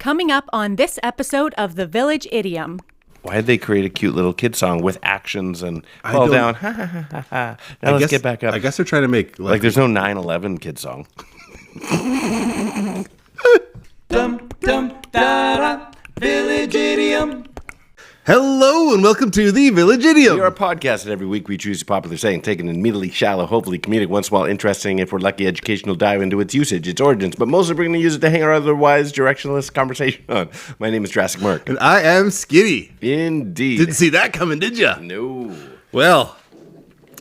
Coming up on this episode of the Village Idiom. Why did they create a cute little kid song with actions and fall down? Ha ha ha ha ha. Now let's get back up. I guess they're trying to make... Like there's no 9/11 kid song. Dum dum da da, Village Idiom. Hello and welcome to the Village Idiom. We are a podcast, and every week we choose a popular saying, take an immediately shallow, hopefully comedic, once in a while interesting, if we're lucky, educational dive into its usage, its origins, but mostly we're going to use it to hang our otherwise directionless conversation on. My name is Jurassic Mark. And I am Skinny. Indeed. Didn't see that coming, did ya? No. Well,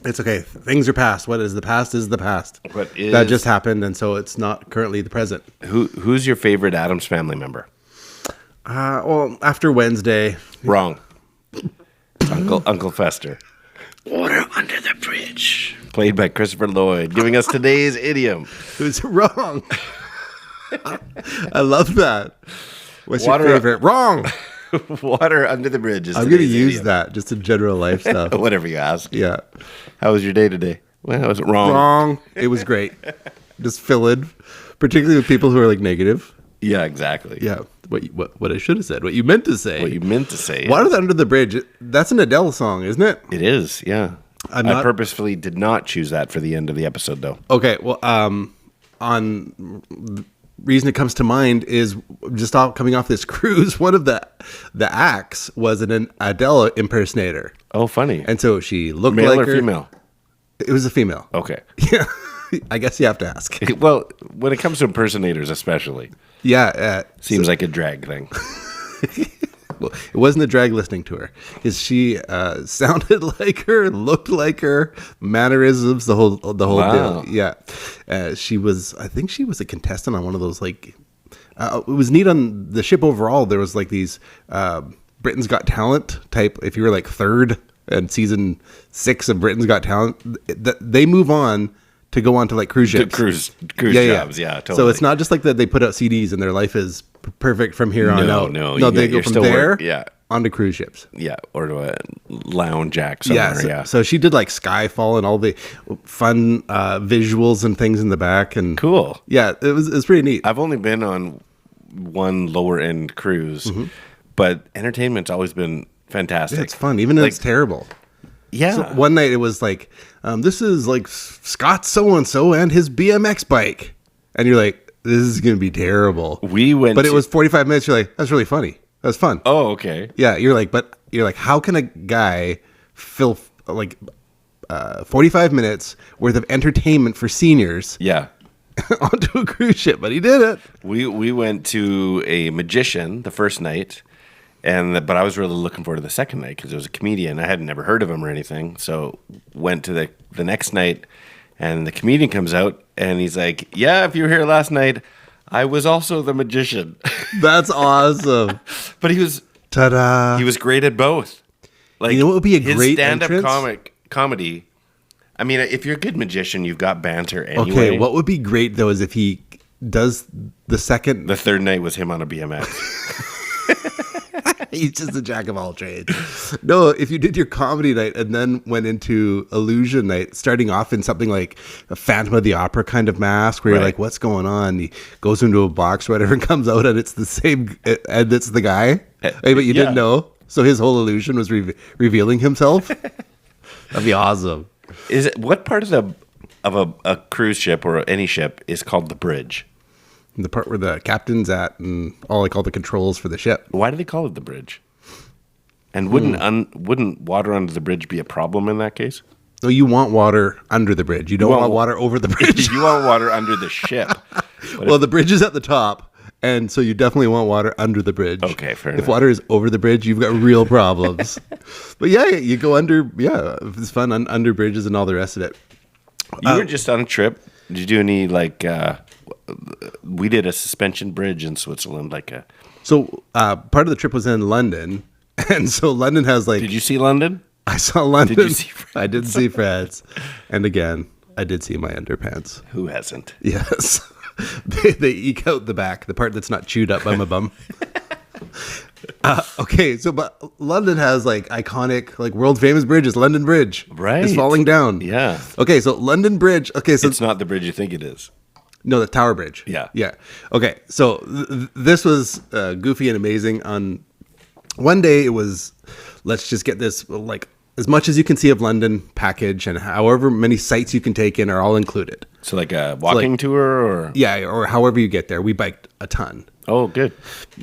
it's okay. Things are past. What is the past is the past. What is... That just happened, and so it's not currently the present. Who's your favorite Addams Family member? Well, after Wednesday... Wrong. Uncle Fester. Water.Under.The.Bridge. Played by Christopher Lloyd, giving us today's idiom. It was wrong. I love that. What's Water- your favorite? Wrong. Water under the bridge is I'm going to today's use idiom. that just in general life stuff. Whatever you ask. Yeah. How was your day today? Well, was it wrong? Wrong. It was great. Just fill in, particularly with people who are like negative. Yeah, exactly. Yeah. What I should have said. What you meant to say. What you meant to say. Water Under the Bridge. That's an Adele song, isn't it? It is, yeah. I'm I not- purposefully did not choose that for the end of the episode, though. Okay. Well, on the reason it comes to mind is just coming off this cruise. One of the acts was an Adele impersonator, Oh, funny. and so she looked Male like or her. female? It was a female. Okay. Yeah. I guess you have to ask. Well, when it comes to impersonators especially, Yeah. seems like a drag thing. Well, it wasn't a drag listening to her because she sounded like her, looked like her, mannerisms, the whole Wow. deal. Yeah, she was. I think she was a contestant on one of those. Like, it was neat on the ship overall. There was like these Britain's Got Talent type. If you were like third in season 6 of Britain's Got Talent, they move on to go on to like cruise ships. Cruise jobs, yeah, totally. So it's not just like that they put out CDs and their life is perfect from here on out. No, they go you're from still there yeah. onto cruise ships. Yeah, or to a lounge act somewhere, So she did like Skyfall and all the fun visuals and things in the back. And Cool. Yeah, it was pretty neat. I've only been on one lower end cruise, but entertainment's always been fantastic. Yeah, it's fun, even though it's terrible. Yeah. So one night it was like, this is like Scott so-and-so and his BMX bike. And you're like, this is going to be terrible. We went But it to- was 45 minutes. You're like, that's really funny. That's fun. Oh, okay. Yeah, you're like, how can a guy fill like 45 minutes worth of entertainment for seniors Yeah. onto a cruise ship? But he did it. We went to a magician the first night, but I was really looking forward to the second night because it was a comedian. I had never heard of him or anything, so went to the next night, and the comedian comes out and he's like, "Yeah, if you were here last night, I was also the magician." That's awesome. But he was Ta-da. great at both. Like, You know what would be a his great stand-up entrance? comedy. I mean, if you're a good magician, you've got banter anyway. Okay, what would be great though is if he does the second. The third night was him on a BMX. He's just a jack of all trades. No, if you did your comedy night and then went into illusion night, starting off in something like a Phantom of the Opera kind of mask, where you're Right. like, "What's going on?" He goes into a box, or whatever, and comes out, and it's the same, and it's the guy. Hey, but you yeah. didn't know, so his whole illusion was revealing himself. That'd be awesome. Is it what part of a cruise ship or any ship is called the bridge? The part where the captain's at and all the controls for the ship. Why do they call it the bridge? And wouldn't water under the bridge be a problem in that case? No, you want water under the bridge. You don't want want water over the bridge. You want water under the ship. Well, the bridge is at the top, and so you definitely want water under the bridge. Okay, fair If enough. water is over the bridge, you've got real problems. But yeah, you go under. Yeah, it's fun under bridges and all the rest of it. You were just on a trip. Did you do any we did a suspension bridge in Switzerland, So part of the trip was in London, and so London has like. Did you see London? I saw London. Did you see France? I did see France, and again, I did see my underpants. Who hasn't? Yes, they eke out the back, the part that's not chewed up by my bum. Okay, so but London has like iconic, like world famous bridges. London Bridge, Right. is falling down. Yeah. Okay, so London Bridge. Okay, so It's not the bridge you think it is. No, the Tower Bridge. Yeah. Yeah. Okay. So this was goofy and amazing. On one day, it was, let's just get this, like, as much as you can see of London package, and however many sites you can take in are all included. So like a walking tour, or Yeah, or however you get there. We biked a ton. oh, good.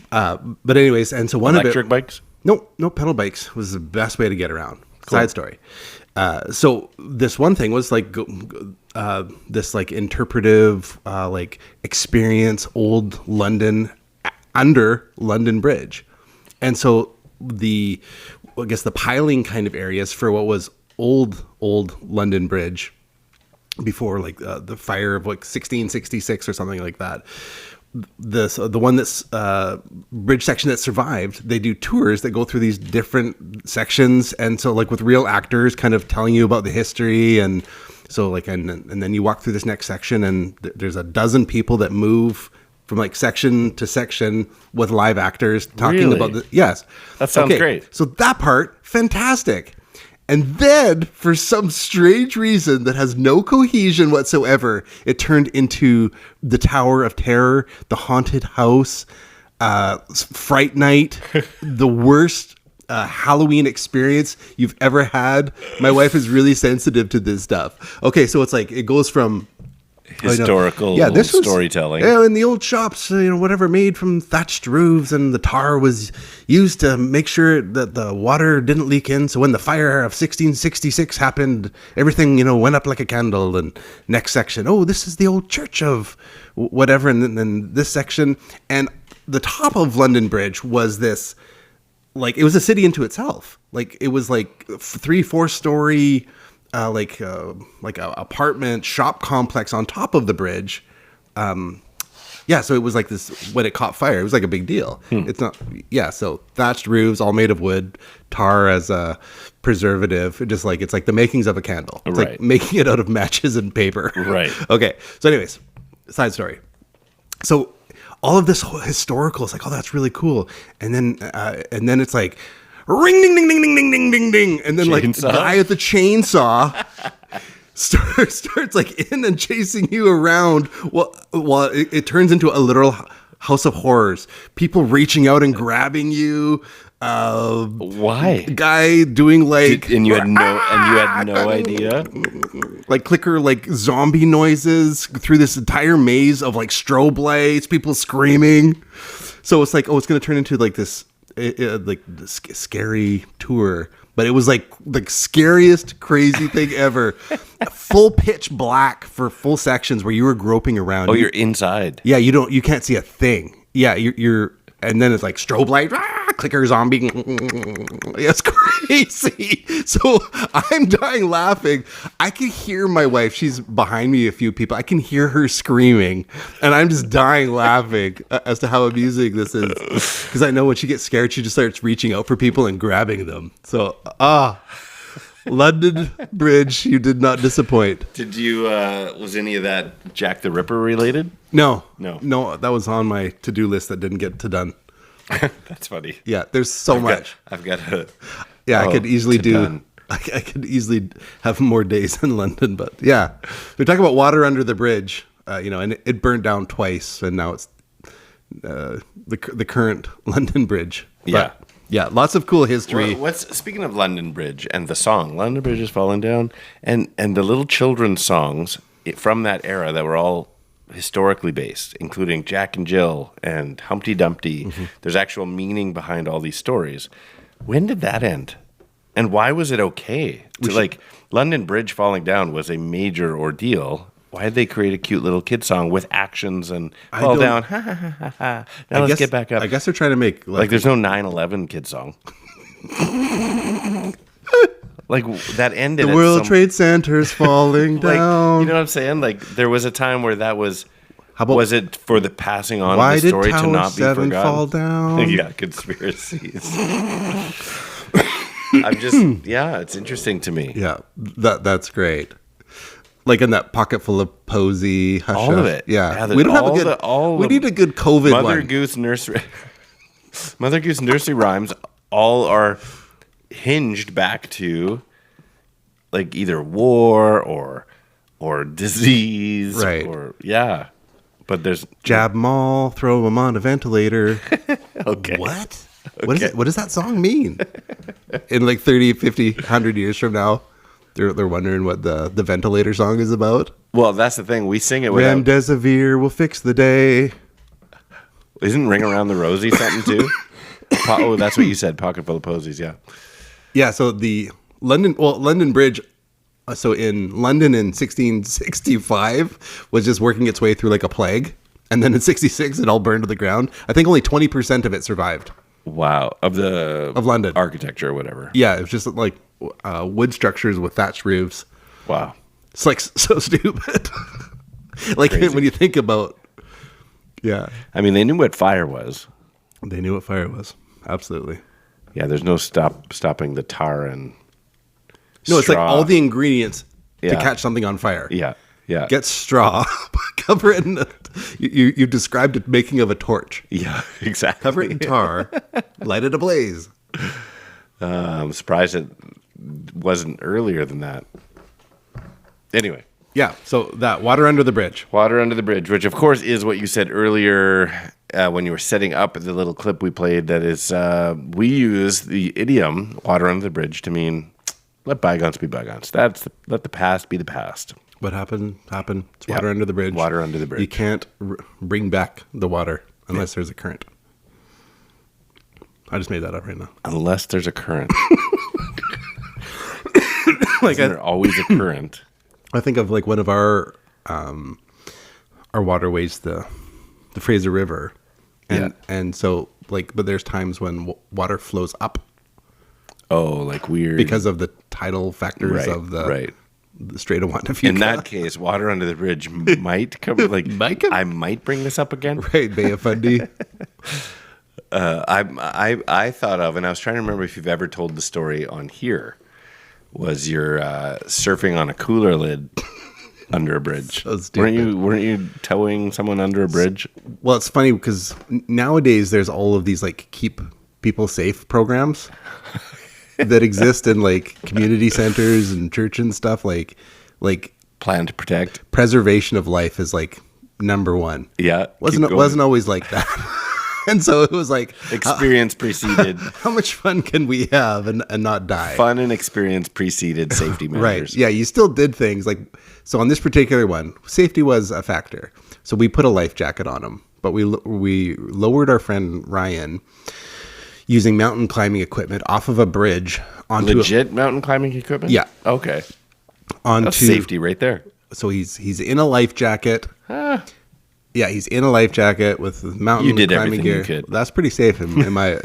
But anyways, and so one Electric of it, bikes. no pedal bikes was the best way to get around. Side story. So this one thing was like this like interpretive like experience old London under London Bridge, and so I guess the piling kind of areas for what was old London Bridge before like the fire of like 1666 or something like that. The one that's bridge section that survived, they do tours that go through these different sections, and so like with real actors kind of telling you about the history, and so like and then you walk through this next section, and there's a dozen people that move from like section to section with live actors talking Really? about the yes. That sounds great. So that part, fantastic. And then, for some strange reason that has no cohesion whatsoever, it turned into the Tower of Terror, the haunted house, Fright Night, the worst Halloween experience you've ever had. My wife is really sensitive to this stuff. Okay, so it's like, it goes from Historical this was, storytelling. Yeah, in the old shops, whatever made from thatched roofs, and the tar was used to make sure that the water didn't leak in. So when the fire of 1666 happened, everything, went up like a candle. And next section, this is the old church of whatever. And then this section, and the top of London Bridge was this, like, it was a city into itself. Like, it was like 3-4 story, like a apartment shop complex on top of the bridge. So it was like this, when it caught fire, it was like a big deal. It's not, so thatched roofs, all made of wood, tar as a preservative, just like, it's like the makings of a candle. It's Right. like making it out of matches and paper. Right. Okay. So anyways, side story. So all of this historical is like, oh, that's really cool. And then it's like, ring, ding, ding, ding, ding, ding, ding, ding, ding. And then like Chainsaw? the guy at the chainsaw starts like in and chasing you around while it turns into a literal house of horrors. People reaching out and grabbing you. Why? Guy doing like And you had no idea. like clicker like zombie noises through this entire maze of like strobe lights, people screaming. So it's like, it's going to turn into like this like scary tour, but it was like the scariest crazy thing ever. Full pitch black for full sections where you were groping around. Oh, you're inside. Yeah, you can't see a thing. Yeah, you're and then it's like strobe light, clicker zombie. It's crazy. So I'm dying laughing. I can hear my wife. She's behind me, a few people. I can hear her screaming, and I'm just dying laughing as to how amusing this is. Because I know when she gets scared, she just starts reaching out for people and grabbing them. So, London Bridge, you did not disappoint. Did you, was any of that Jack the Ripper related? No. No. That was on my to-do list that didn't get done. That's funny. Yeah, there's so much. I've got a... Yeah, I could easily done. I could easily have more days in London, but yeah. We're talking about water under the bridge, and it burned down twice, and now it's the current London Bridge. Yeah. But, yeah, lots of cool history. Speaking of London Bridge and the song, London Bridge is falling down, and the little children's songs from that era that were all historically based, including Jack and Jill and Humpty Dumpty. Mm-hmm. There's actual meaning behind all these stories. When did that end? And why was it okay? London Bridge falling down was a major ordeal. Why did they create a cute little kid song with actions and fall down? Ha, ha, ha, ha, ha. Now let's get back up. I guess they're trying to make... Like there's no 9/11 kid song. Like that ended. The World Trade Center's falling down. You know what I'm saying? Like there was a time where that was. How about, was it for the passing on why of the story did to Tower not be 7 forgotten? fall down? Yeah, conspiracies. It's interesting to me. Yeah, that's great. Like in that pocket full of posy, hush, All of it. Yeah, we don't have a good. We need a good COVID Mother one. Goose nursery. Mother Goose nursery rhymes all are hinged back to like either war or disease, Right. or yeah. but there's Jab them all, throw them on a ventilator. okay. What? What does that song mean? In like 30, 50, 100 years from now, they're wondering what the ventilator song is about. Well, that's the thing. We sing it without... Remdesivir will fix the day. Isn't Ring Around the Rosie something too? Oh, that's what you said. Pocket full of posies. Yeah. Yeah. So the London Bridge. So in London in 1665 was just working its way through like a plague, and then in 66 it all burned to the ground. I think only 20% of it survived. Wow. Of London architecture or whatever. Yeah, it was just like wood structures with thatched roofs. Wow. It's like so stupid. Like Crazy. when you think about, yeah. I mean, they knew what fire was. They knew what fire was. Absolutely. Yeah, there's no stopping the tar and No, it's like straw. all the ingredients to Yeah. catch something on fire. Yeah, yeah. Get straw, cover it in, you described it making of a torch. Yeah, exactly. Cover it in tar, light it ablaze. I'm surprised it wasn't earlier than that. Anyway. Yeah, so that Water Under the Bridge. Water Under the Bridge, which of course is what you said earlier when you were setting up the little clip we played. That is, we use the idiom "Water Under the Bridge" to mean let bygones be bygones. Let the past be the past. What happened. It's Yeah. water under the bridge. Water under the bridge. You can't bring back the water unless there's a current. I just made that up right now. Unless there's a current. Like Isn't there always a current? I think of like one of our waterways, the Fraser River, and so like, but there's times when water flows up Oh, like weird. because of the tidal factors of the Strait of Juan de Fuca. In that case, Water Under the Bridge might come. Like Might come. I might bring this up again. Right, Bay of Fundy. I thought of, and I was trying to remember if you've ever told the story on here. Was your surfing on a cooler lid under a bridge? So stupid. Weren't you towing someone under a bridge? Well, it's funny because nowadays there's all of these like keep people safe programs that exist in like community centers and church and stuff. Like Plan to protect. preservation of life is like number one. Yeah, Wasn't always like that. And so it was like experience preceded how much fun can we have and not die? fun and experience preceded safety measures. Right. Yeah, you still did things like so on this particular one, safety was a factor. So we put a life jacket on him, but we lowered our friend Ryan using mountain climbing equipment off of a bridge onto Legit mountain climbing equipment. Yeah. Okay. onto That's safety right there. So he's in a life jacket. Yeah, he's in a life jacket with mountain You did climbing everything gear. you could. That's pretty safe in my.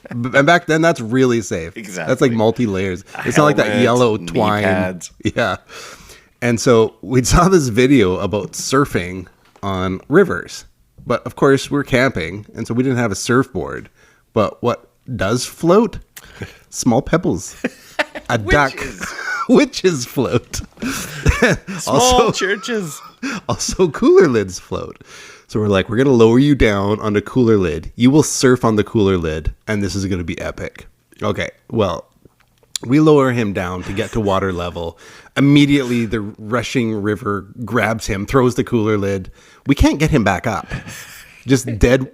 And back then, that's really safe. Exactly. That's like multi layers. It's not like that Helmet, yellow knee twine. pads. Yeah. And so we saw this video about surfing on rivers, but of course we're camping, and so we didn't have a surfboard. But what does float? Small pebbles. A duck. Witches float. Small churches. Also, cooler lids float. So we're like, we're going to lower you down on the cooler lid. You will surf on the cooler lid, and this is going to be epic. Okay, well, we lower him down to get to water level. Immediately, the rushing river grabs him, throws the cooler lid. We can't get him back up. Just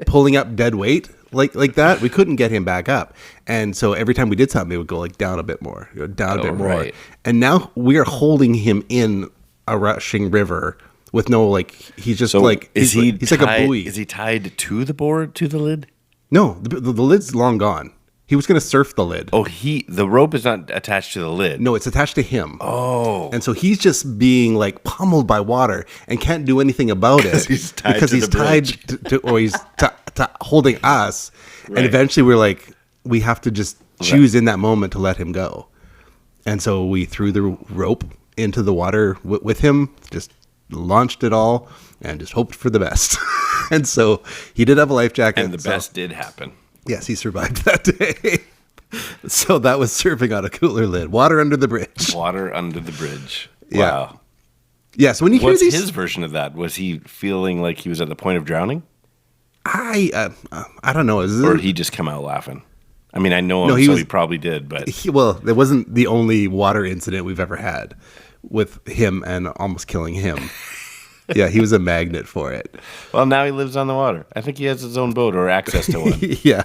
pulling up dead weight like that. We couldn't get him back up. And so every time we did something, it would go like down a bit more, down a bit more. Right. And now we are holding him in a rushing river with no, like, he's just So like, he's like a buoy. Is he tied to the board, to the lid? No, the lid's long gone. He was going to surf the lid. Oh, the rope is not attached to the lid. No, it's attached to him. Oh. And so he's just being like pummeled by water and can't do anything about it he's tied because to he's the tied bridge. to or he's holding us. Right. And eventually we're like, we have to just choose in that moment to let him go. And so we threw the rope into the water with him, just launched it all and just hoped for the best. And so he did have a life jacket. And the best did happen. Yes, he survived that day. So that was surfing on a cooler lid. Water Under the Bridge. Water Under the Bridge. Yeah. Wow. Yeah, so when you What's hear these, his version of that? Was he feeling like he was at the point of drowning? I don't know. Or did he just come out laughing? I mean, I know him, No, he probably did, but... Well, that wasn't the only water incident we've ever had with him and almost killing him. Yeah, he was a magnet for it. Well, now he lives on the water. I think he has his own boat or access to one. Yeah.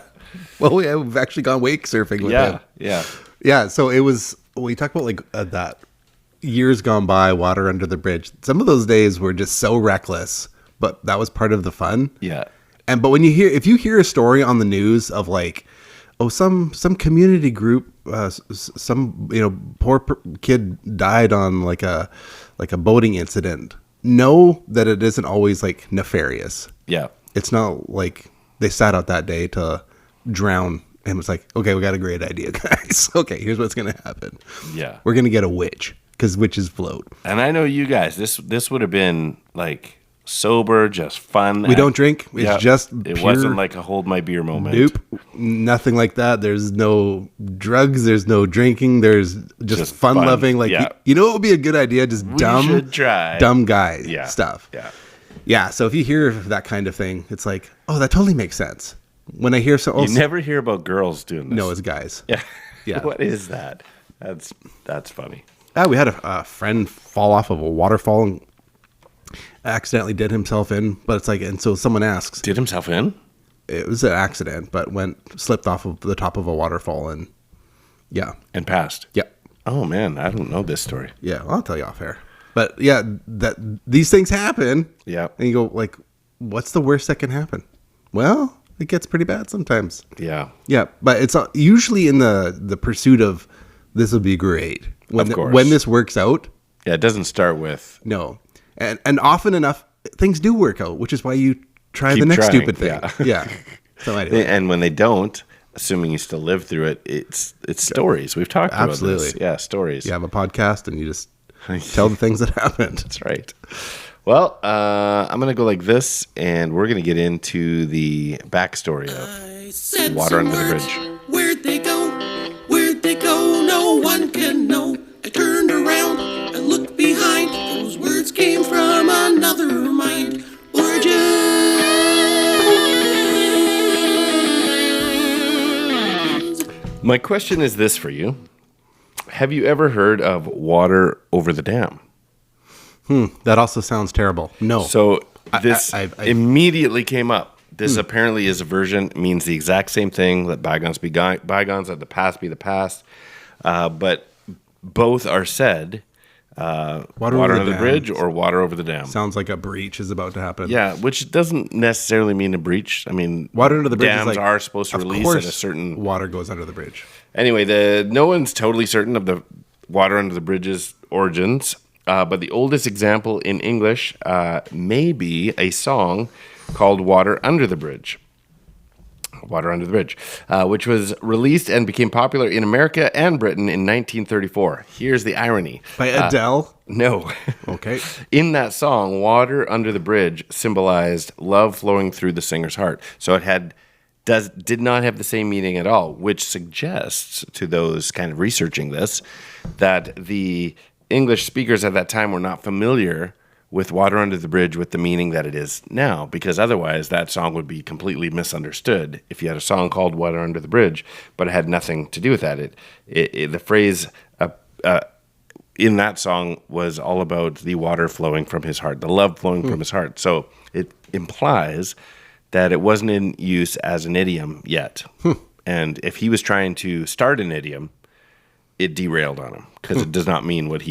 Well, we've actually gone wake surfing with him. Yeah. Yeah, so it was, when you talk about like that years gone by, water under the bridge, some of those days were just so reckless, but that was part of the fun. Yeah. But if you hear a story on the news of like, oh, some community group, some poor kid died on like a boating incident, know that it isn't always like nefarious. Yeah. It's not like they sat out that day to drown and was like, okay, we got a great idea, guys. Okay, here's what's gonna happen. Yeah. We're gonna get a witch because witches float. And I know you guys. This would have been like sober, just fun. We don't drink. It's just it pure, wasn't like a hold my beer moment. Nope, nothing like that. There's no drugs. There's no drinking. There's just fun loving. Like you know, what would be a good idea? Just should try. dumb guy stuff. Yeah. So if you hear that kind of thing, it's like, oh, that totally makes sense. When I hear you never hear about girls doing this. No, it's guys. Yeah. What is that? That's funny. We had a friend fall off of a waterfall and accidentally did himself in, but it's like, and so someone asks, did himself in? It was an accident, but slipped off of the top of a waterfall and passed. Yeah. Oh man, I don't know this story. Yeah, I'll tell you off air. But yeah, that these things happen. Yeah. And you go like, what's the worst that can happen? Well, it gets pretty bad sometimes. Yeah. Yeah, but it's usually in the pursuit of this will be great. Of course. When this works out. Yeah, it doesn't start with no. And often enough, things do work out, which is why you try Keep the next trying, stupid thing. Yeah. So anyway. And when they don't, assuming you still live through it, it's stories. We've talked about this. Yeah, stories. You have a podcast and you just tell the things that happened. That's right. Well, I'm going to go like this, and we're going to get into the backstory of Water Under the Bridge. Where'd they go? Where'd they go? No one can know. I turned around and looked behind. Those words came from another mind. Origins. My question is this for you. Have you ever heard of Water Over the Dam? That also sounds terrible. No. So this immediately came up. This apparently is a version, means the exact same thing, let bygones be bygones, let the past be the past. But both are said, water under the bridge or water over the dam. Sounds like a breach is about to happen. Yeah, which doesn't necessarily mean a breach. I mean, water under the bridge dams is like, are supposed to release at a certain... water goes under the bridge. Anyway, no one's totally certain of the water under the bridge's origins, but the oldest example in English may be a song called Water Under the Bridge. Water Under the Bridge, which was released and became popular in America and Britain in 1934. Here's the irony. By Adele? No. Okay. In that song, Water Under the Bridge symbolized love flowing through the singer's heart. So it did not have the same meaning at all, which suggests to those kind of researching this that the English speakers at that time were not familiar with Water Under the Bridge with the meaning that it is now, because otherwise that song would be completely misunderstood if you had a song called Water Under the Bridge, but it had nothing to do with that. The phrase in that song was all about the water flowing from his heart, the love flowing from his heart. So it implies that it wasn't in use as an idiom yet. And if he was trying to start an idiom, it derailed on him because it does not mean what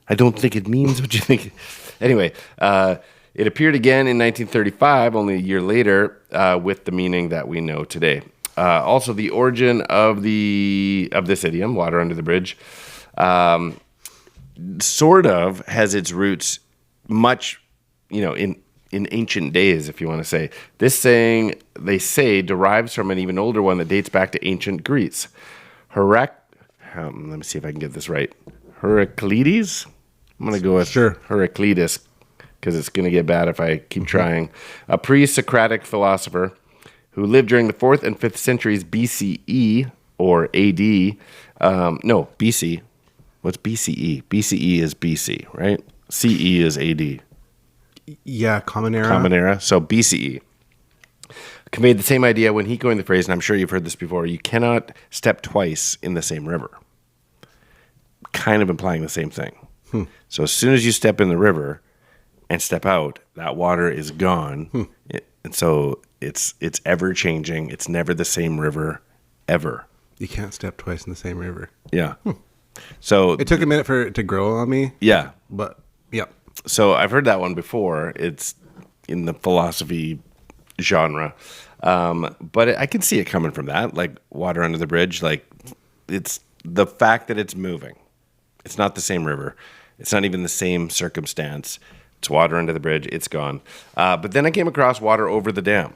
I don't think it means what you think. Anyway, it appeared again in 1935, only a year later, with the meaning that we know today. Also, the origin of this idiom, water under the bridge, sort of has its roots much, in ancient days, if you want to say. This saying, they say, derives from an even older one that dates back to ancient Greece. Let me see if I can get this right. Heraclides? I'm going to go with Heraclitus because it's going to get bad if I keep trying. A pre-Socratic philosopher who lived during the 4th and 5th centuries BCE or AD. No, BC. What's BCE? BCE is BC, right? CE is AD. Yeah, Common Era. Common Era. So BCE. Conveyed the same idea when he coined the phrase, and I'm sure you've heard this before, you cannot step twice in the same river. Kind of implying the same thing. So as soon as you step in the river and step out, that water is gone. And so it's ever changing. It's never the same river ever. You can't step twice in the same river. Yeah. So It took a minute for it to grow on me, yeah. but yeah. So I've heard that one before. It's in the philosophy genre. But I can see it coming from that, like water under the bridge. Like it's the fact that it's moving. It's not the same river. It's not even the same circumstance. It's water under the bridge. It's gone. But then I came across water over the dam.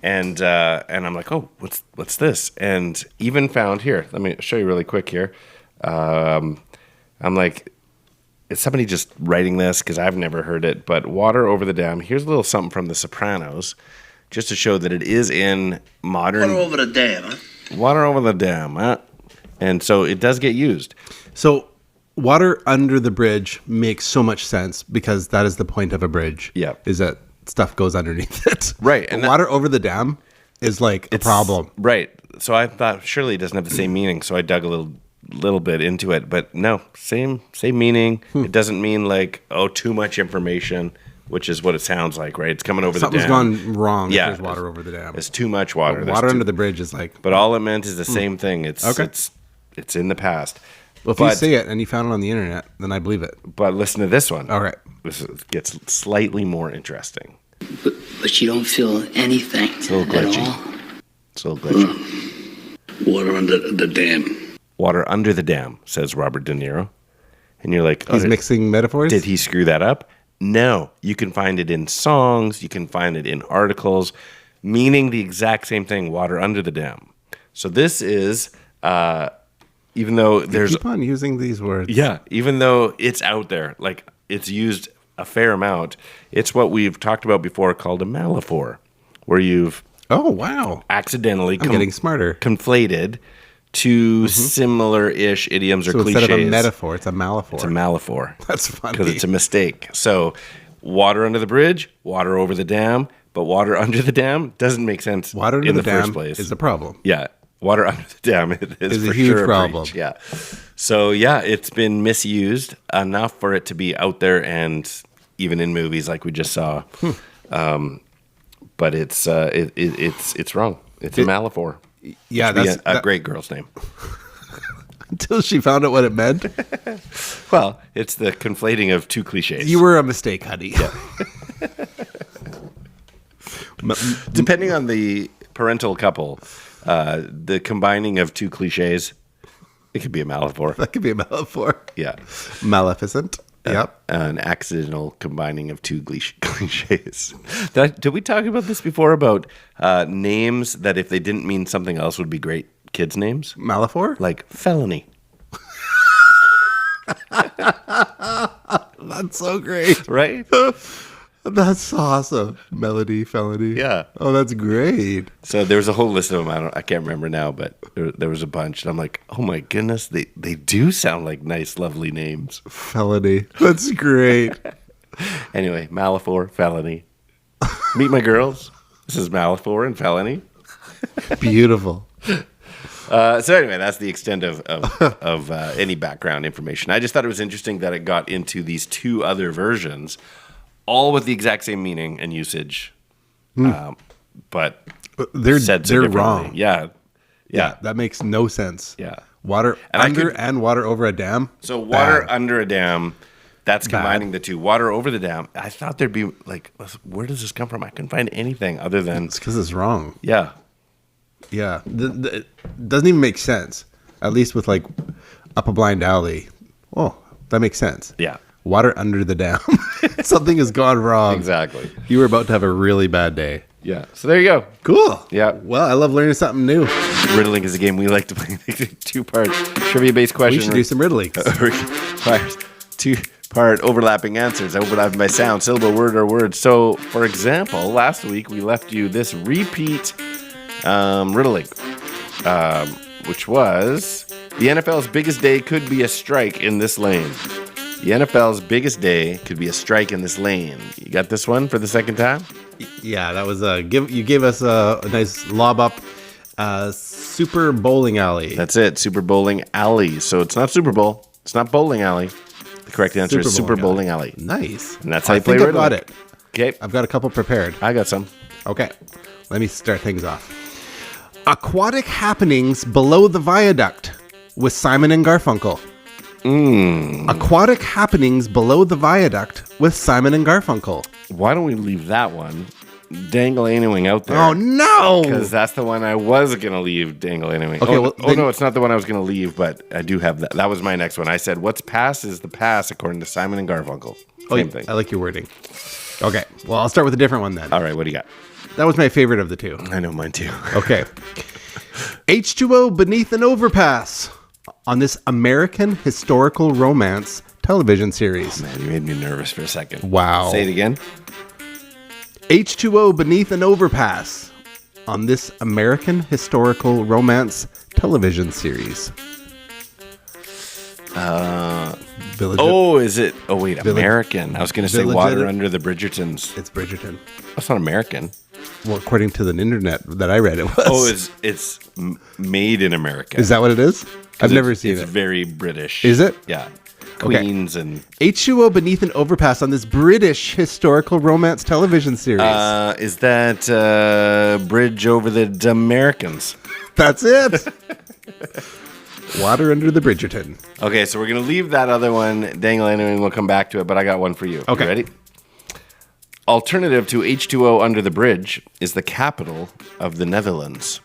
And I'm like, oh, what's this? And even found here. Let me show you really quick here. I'm like, is somebody just writing this? Because I've never heard it. But water over the dam. Here's a little something from The Sopranos, just to show that it is in modern. Water over the dam, huh? Water over the dam. Huh? And so it does get used. So water under the bridge makes so much sense because that is the point of a bridge. Yeah. Is that stuff goes underneath it. Right. And water over the dam is like a problem. Right. So I thought surely it doesn't have the same meaning. So I dug a little bit into it. But no, same meaning. It doesn't mean like, oh, too much information, which is what it sounds like, right? It's coming over Something's the dam. gone wrong if Yeah. there's water over the dam. It's too much water. But There's water too- under the bridge is like... But all it meant is the same thing. It's Okay. it's in the past. Well, if you say it and you found it on the internet, then I believe it. But listen to this one. All right. Gets slightly more interesting. But you don't feel anything It's a little at glitchy. all. It's a little glitchy. Water under the dam. Water under the dam, says Robert De Niro. And you're like, He's mixing metaphors? Did he screw that up? No. You can find it in songs. You can find it in articles, meaning the exact same thing, water under the dam. So this is, even though there's... Keep on using these words. Yeah, even though it's out there, like it's used a fair amount, it's what we've talked about before called a malaphor, where you've Oh, wow. accidentally I'm getting smarter. conflated two similar-ish idioms or So cliches. instead of a metaphor, it's a malaphor. It's a malaphor. That's funny. Because it's a mistake. So water under the bridge, water over the dam, but water under the dam doesn't make sense Water under in the the dam first place. is a problem. Yeah. Water under the dam is a for huge sure problem. breach. Yeah. So yeah, it's been misused enough for it to be out there and even in movies like we just saw. But it's wrong. It's a malaphor. Yeah, Be that's a great girl's name. until she found out what it meant. Well, it's the conflating of two cliches. You were a mistake, honey. Depending on the parental couple, the combining of two cliches, it could be a malaphor. That could be a metaphor. Yeah. Maleficent. Yep. An accidental combining of two cliches. Did we talk about this before about names that if they didn't mean something else would be great kids' names? Malaphor? Like felony. That's so great. Right? That's awesome. Melody, felony. Yeah. Oh, that's great. So there was a whole list of them. I can't remember now, but there was a bunch. And I'm like, oh my goodness, they do sound like nice, lovely names. Felony. That's great. Anyway, malaphor, felony. Meet my girls. This is malaphor and felony. Beautiful. So anyway, that's the extent of any background information. I just thought it was interesting that it got into these two other versions, all with the exact same meaning and usage, but They're said so they're differently. wrong. Yeah. That makes no sense. Yeah. Water And I under could- and water over a dam. So water Bad. under a dam, that's combining the two. Water over the dam. I thought there'd be like, where does this come from? I couldn't find anything other than It's because it's wrong. yeah. Yeah. It doesn't even make sense. At least with like up a blind alley. Oh, that makes sense. Yeah. Water under the dam. Something has gone wrong. Exactly. You were about to have a really bad day. Yeah. So there you go. Cool. Yeah. Well, I love learning something new. Riddling is a game we like to play. Two-part trivia-based question. We should do some riddlings. requires two-part overlapping answers, overlapping by sound, syllable, word, or word. So, for example, last week we left you this repeat riddling, which was the NFL's biggest day could be a strike in this lane. The NFL's biggest day could be a strike in this lane. You got this one for the second time? Yeah, that was you gave us a nice lob up super bowling alley. That's it, Super Bowling Alley. So it's not Super Bowl. It's not bowling alley. The Correct answer is Super Bowling Alley. Nice. And that's how you I play think I've Riddle. got it. Okay. I've got a couple prepared. I got some. Okay, let me start things off. Aquatic happenings below the viaduct with Simon and Garfunkel. Aquatic happenings below the viaduct with Simon and Garfunkel. Why don't we leave that one dangle-anywing out there? Oh, no! Because that's the one I was going to leave dangle-anywing. Okay, No, it's not the one I was going to leave, but I do have that. That was my next one. I said, what's past is the past, according to Simon and Garfunkel. Same thing. I like your wording. Okay, well, I'll start with a different one then. All right, what do you got? That was my favorite of the two. I know mine too. Okay. H2O beneath an overpass on this American historical romance television series. Man, you made me nervous for a second. Wow. Say it again. H2O beneath an overpass on this American historical romance television series. Village. Is it? Oh, wait, American. I was going to say Village Water Idiom. Under the Bridgertons. It's Bridgerton. That's not American. Well, according to the internet that I read, it was. Oh, it's made in America. Is that what it is? I've never seen It's it. very British. Is it? Yeah. Queens and... H2O beneath an overpass on this British historical romance television series. is that Bridge Over the Americans? That's it. Water Under the Bridgerton. Okay, so we're going to leave that other one dangling and we'll come back to it, but I got one for you. Okay. You ready? Alternative to H2O Under the Bridge is the capital of the Netherlands.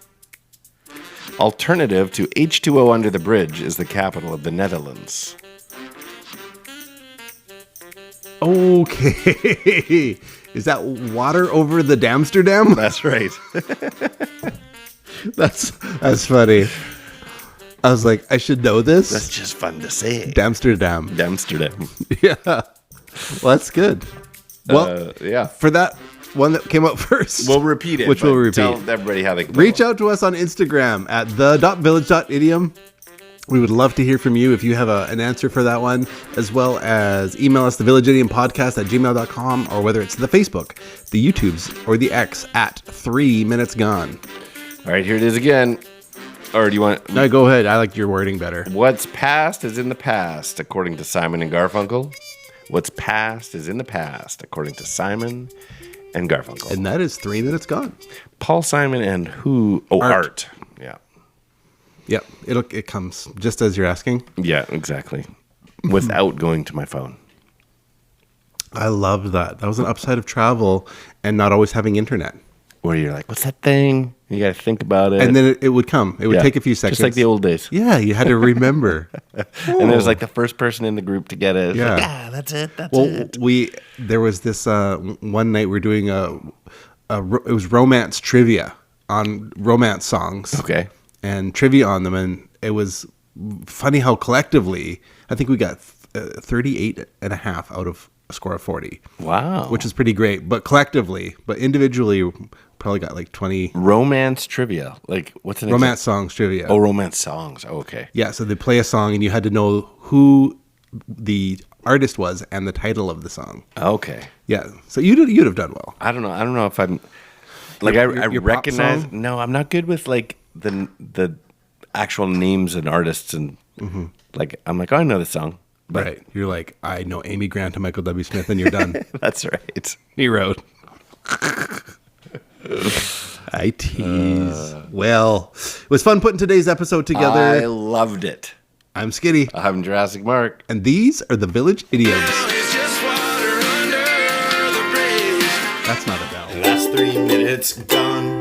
Alternative to H2O Under the Bridge is the capital of the Netherlands. Okay. Is that water over the Damsterdam? That's right. That's funny. I was like, I should know this. That's just fun to say. Damsterdam. Amsterdam. Yeah. Well, that's good. Well, Yeah. for that one that came out first, We'll repeat it. Which but we'll repeat. Tell everybody how they can Reach out to us on Instagram at the.village.idiom. We would love to hear from you if you have an answer for that one, as well as email us thevillageidiompodcast@gmail.com, or whether it's the Facebook, the YouTubes, or the X at 3 Minutes Gone. All right, here it is again. Or do you want... No, go ahead. I like your wording better. What's past is in the past, according to Simon and Garfunkel. What's past is in the past, according to Simon and Garfunkel. And that is 3 Minutes Gone. Paul Simon and who? Oh, Art. Yeah. Yep. It comes just as you're asking. Yeah, exactly. Without going to my phone. I loved that. That was an upside of travel and not always having internet. Where you're like, what's that thing? You got to think about it. And then it would come. It would Yeah. take a few seconds. Just like the old days. Yeah, you had to remember. And it was like the first person in the group to get it. It's Yeah. like, that's it. That's Well, it. there was this one night we're doing it was romance trivia on romance songs. Okay. And trivia on them, and it was funny how collectively I think we got 38 and a half out of a score of 40. Wow. Which is pretty great, but collectively, but individually probably got like 20 Romance trivia. Like, what's the name? romance songs trivia. Oh, romance songs. Oh, okay. Yeah, so they play a song and you had to know who the artist was and the title of the song. Okay. Yeah, so you'd have done well. I don't know. I don't know if I'm like I your pop recognize. song? No, I'm not good with like the actual names and artists and like I'm like, oh, I know this song, but Right. You're like, I know Amy Grant and Michael W. Smith, and you're done. that's right. He wrote. I tease. Well, it was fun putting today's episode I together. loved it. I'm Skitty, I'm Jurassic Mark. and these are the Village Idioms. It's just water under the bridge. That's not a bell. Last 3 minutes gone.